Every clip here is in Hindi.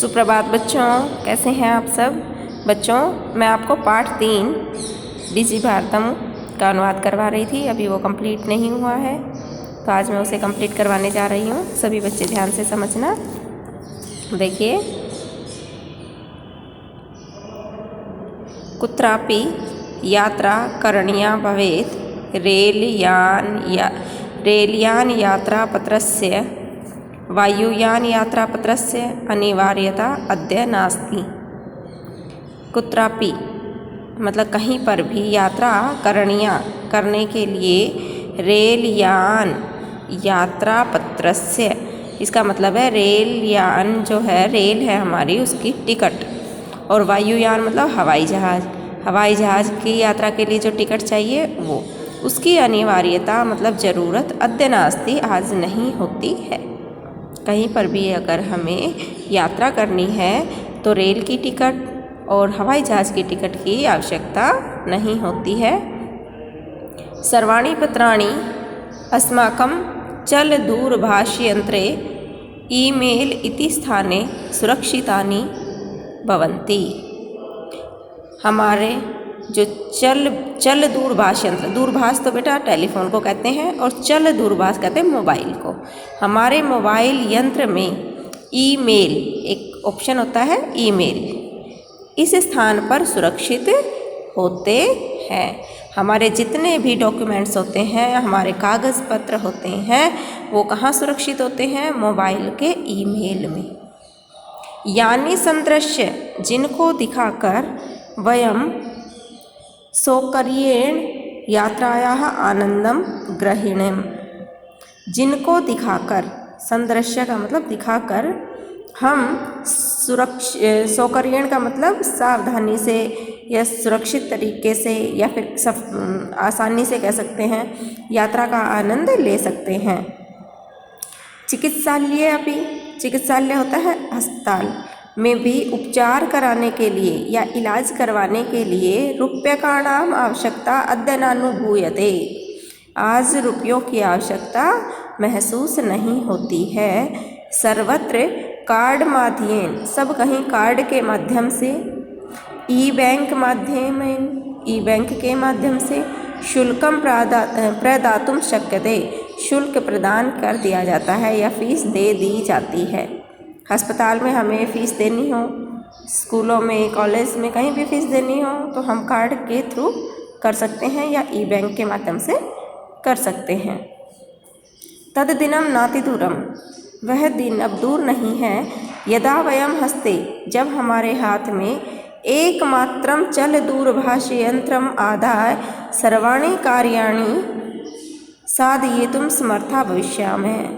सुप्रभात बच्चों, कैसे हैं आप सब। बच्चों, मैं आपको पाठ 3 डिजी भारतम का अनुवाद करवा रही थी। अभी वो कंप्लीट नहीं हुआ है, तो आज मैं उसे कंप्लीट करवाने जा रही हूँ। सभी बच्चे ध्यान से समझना। देखिए, कुत्रापि यात्रा करणीया भवेत् रेलयान यात्रापत्रस्य वायुयान यात्रापत्रस्य अनिवार्यता अद्य नास्ति। कुत्रापि मतलब कहीं पर भी, यात्रा करणीया करने के लिए, रेलयान यात्रापत्रस्य इसका मतलब है रेलयान जो है, रेल है हमारी, उसकी टिकट। और वायुयान मतलब हवाई जहाज़ की यात्रा के लिए जो टिकट चाहिए वो, उसकी अनिवार्यता मतलब ज़रूरत अद्य नास्ति आज नहीं होती है। कहीं पर भी अगर हमें यात्रा करनी है तो रेल की टिकट और हवाई जहाज़ की टिकट की आवश्यकता नहीं होती है। सर्वाणि पत्राणि अस्माकं चलदूरभाषयन्त्रे ईमेल इति स्थाने सुरक्षितानि भवन्ति। हमारे जो चल दूरभाष यंत्र, दूरभाष तो बेटा टेलीफोन को कहते हैं और चल दूरभाष कहते हैं मोबाइल को। हमारे मोबाइल यंत्र में ईमेल एक ऑप्शन होता है, ईमेल इस स्थान पर सुरक्षित होते हैं। हमारे जितने भी डॉक्यूमेंट्स होते हैं, हमारे कागज़ पत्र होते हैं, वो कहाँ सुरक्षित होते हैं? मोबाइल के ईमेल में। यानी संदृश्य जिनको दिखाकर वयम सौकर्येण यात्रायाः आनंदम ग्रहिणेम। जिनको दिखाकर, संदृश्य का मतलब दिखाकर, हम सौकर्येण का मतलब सावधानी से या सुरक्षित तरीके से या फिर आसानी से कह सकते हैं, यात्रा का आनंद ले सकते हैं। चिकित्सालय होता है अस्पताल में भी उपचार कराने के लिए या इलाज करवाने के लिए रूप्यकाणाम आवश्यकता अद्य नानुभूयते। आज रुपयों की आवश्यकता महसूस नहीं होती है। सर्वत्र कार्ड माध्यमेन, सब कहीं कार्ड के माध्यम से, ई बैंक के माध्यम से शुल्कम प्रदातुम शक्यते, शुल्क प्रदान कर दिया जाता है या फीस दे दी जाती है। अस्पताल में हमें फ़ीस देनी हो, स्कूलों में, कॉलेज में, कहीं भी फ़ीस देनी हो तो हम कार्ड के थ्रू कर सकते हैं या ई बैंक के माध्यम से कर सकते हैं। तद दिनम नाति दूरम, वह दिन अब दूर नहीं है, यदा वयम हस्ते, जब हमारे हाथ में एकमात्रम चल दूरभाष यंत्रम आदाय सर्वाणि कार्याणि साधयितुम समर्था भविष्यामः।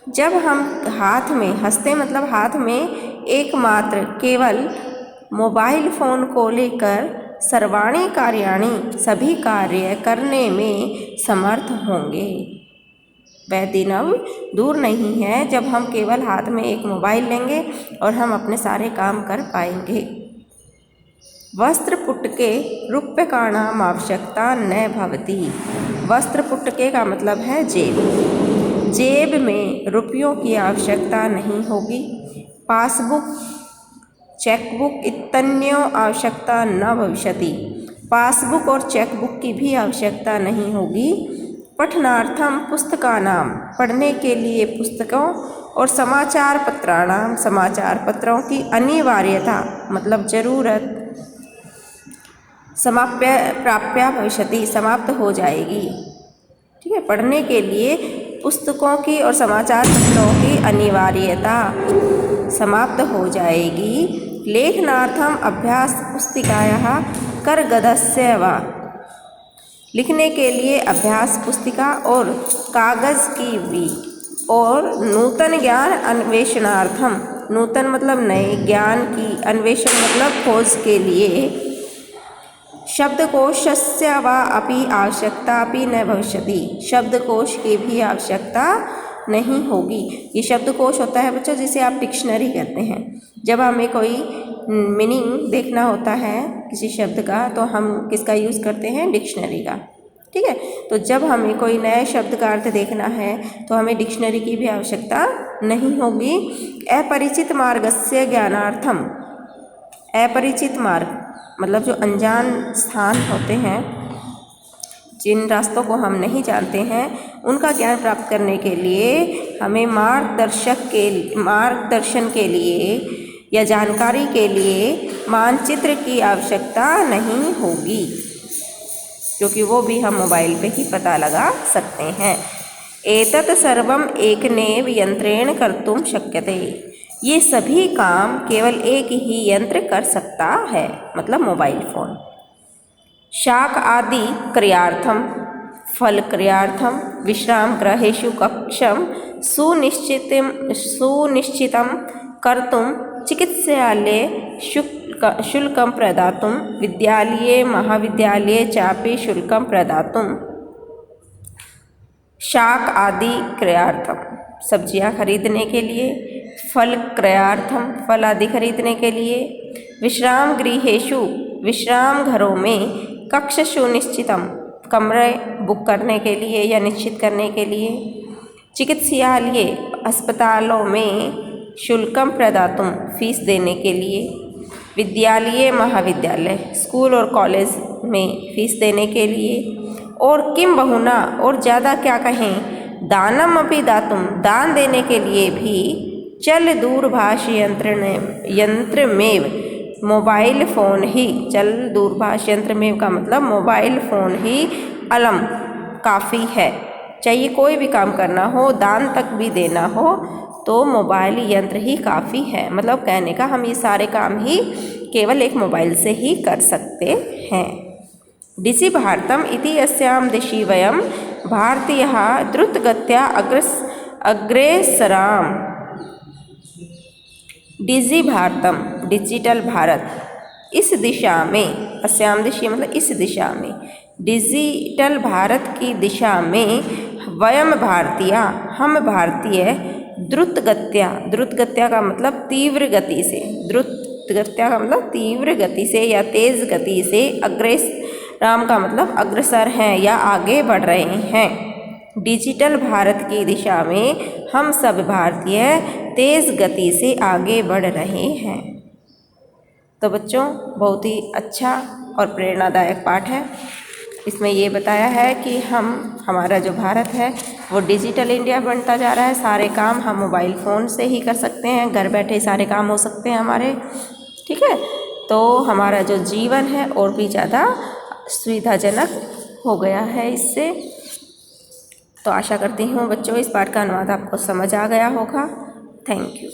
जब हम हाथ में, हंसते मतलब हाथ में एकमात्र केवल मोबाइल फ़ोन को लेकर सर्वाणि कार्याणि सभी कार्य करने में समर्थ होंगे। वह दिन अब दूर नहीं है जब हम केवल हाथ में एक मोबाइल लेंगे और हम अपने सारे काम कर पाएंगे। वस्त्र पुटके रूप्यकाणाम आवश्यकता न भवति। वस्त्र पुटके का मतलब है जेब में रुपयों की आवश्यकता नहीं होगी। पासबुक, चेकबुक इत्यान्यों आवश्यकता न भविष्यति। पासबुक और चेकबुक की भी आवश्यकता नहीं होगी। पठनार्थम पुस्तकानाम, पढ़ने के लिए पुस्तकों, और समाचार पत्राणाम, समाचार पत्रों की अनिवार्यता मतलब ज़रूरत प्राप्या भविष्यति, समाप्त हो जाएगी। ठीक है, पढ़ने के लिए पुस्तकों की और समाचार पत्रों की अनिवार्यता समाप्त हो जाएगी। लेखनार्थम अभ्यास पुस्तिकायाः करगदस्य वा, लिखने के लिए अभ्यास पुस्तिका और कागज़ की भी। और नूतन ज्ञान अन्वेषणार्थम, नूतन मतलब नए, ज्ञान की, अन्वेषण मतलब खोज के लिए शब्दकोशस्य वा अपि आवश्यकता अपि न भविष्यति। शब्दकोश की भी आवश्यकता नहीं होगी। ये शब्दकोश होता है बच्चों, जिसे आप डिक्शनरी कहते हैं। जब हमें कोई मीनिंग देखना होता है किसी शब्द का तो हम किसका यूज़ करते हैं? डिक्शनरी का। ठीक है। तो जब हमें कोई नए शब्द का अर्थ देखना है तो हमें डिक्शनरी की भी आवश्यकता नहीं होगी। अपरिचित मार्गस्य ज्ञानार्थम, अपरिचित मार्ग मतलब जो अनजान स्थान होते हैं, जिन रास्तों को हम नहीं जानते हैं, उनका ज्ञान प्राप्त करने के लिए हमें मार्गदर्शन के लिए या जानकारी के लिए मानचित्र की आवश्यकता नहीं होगी, क्योंकि वो भी हम मोबाइल पे ही पता लगा सकते हैं। एतत् सर्वम एकनेव यंत्रेण कर्तुम शक्यते, ये सभी काम केवल एक ही यंत्र कर सकता है, मतलब मोबाइल फ़ोन। शाक आदि क्रियार्थम, फल क्रियार्थम, विश्राम गृहेषु कक्षम सुनिश्चितं कर्तुं, चिकित्सालये शुल्कं प्रदातुं, विद्यालये महाविद्यालये चापि शुल्कं प्रदातुं। शाक आदि क्रयार्थम, सब्जियां खरीदने के लिए, फल क्रयार्थम, फल आदि खरीदने के लिए, विश्राम गृहेषु, विश्राम घरों में, कक्षषु निश्चितम, कमरे बुक करने के लिए या निश्चित करने के लिए, चिकित्सालय अस्पतालों में, शुल्कम प्रदातुम, फीस देने के लिए, विद्यालय महाविद्यालय स्कूल और कॉलेज में फीस देने के लिए, और किम बहुना, और ज़्यादा क्या कहें, दानम अपि दातुम, दान देने के लिए भी, चल दूरभाष यंत्रमेव, मोबाइल फ़ोन ही, चल दूरभाष यंत्र में का मतलब मोबाइल फ़ोन ही अलम काफ़ी है। चाहिए कोई भी काम करना हो, दान तक भी देना हो, तो मोबाइल यंत्र ही काफ़ी है। मतलब कहने का हम ये सारे काम ही केवल एक मोबाइल से ही कर सकते हैं। दिशि भारतम इति अस्याम दिशि वयम भारतीयः द्रुतगत्या अग्रेसराम। डिजी भारतम, डिजिटल भारत, इस दिशा में, अस्याम दिशि मतलब इस दिशा में, डिजिटल भारत की दिशा में, वयम भारतीय, हम भारतीय, द्रुतगत्या, द्रुतगत्या का मतलब तीव्र गति से, द्रुतगत्या का मतलब तीव्र गति से या तेज़ गति से, अग्रेसराम का मतलब अग्रसर हैं या आगे बढ़ रहे हैं। डिजिटल भारत की दिशा में हम सब भारतीय तेज़ गति से आगे बढ़ रहे हैं। तो बच्चों, बहुत ही अच्छा और प्रेरणादायक पाठ है। इसमें ये बताया है कि हमारा जो भारत है वो डिजिटल इंडिया बनता जा रहा है। सारे काम हम मोबाइल फ़ोन से ही कर सकते हैं, घर बैठे सारे काम हो सकते हैं हमारे, ठीक है। तो हमारा जो जीवन है और भी ज़्यादा सुविधाजनक हो गया है इससे। तो आशा करती हूँ बच्चों इस पाठ का अनुवाद आपको समझ आ गया होगा। Thank you.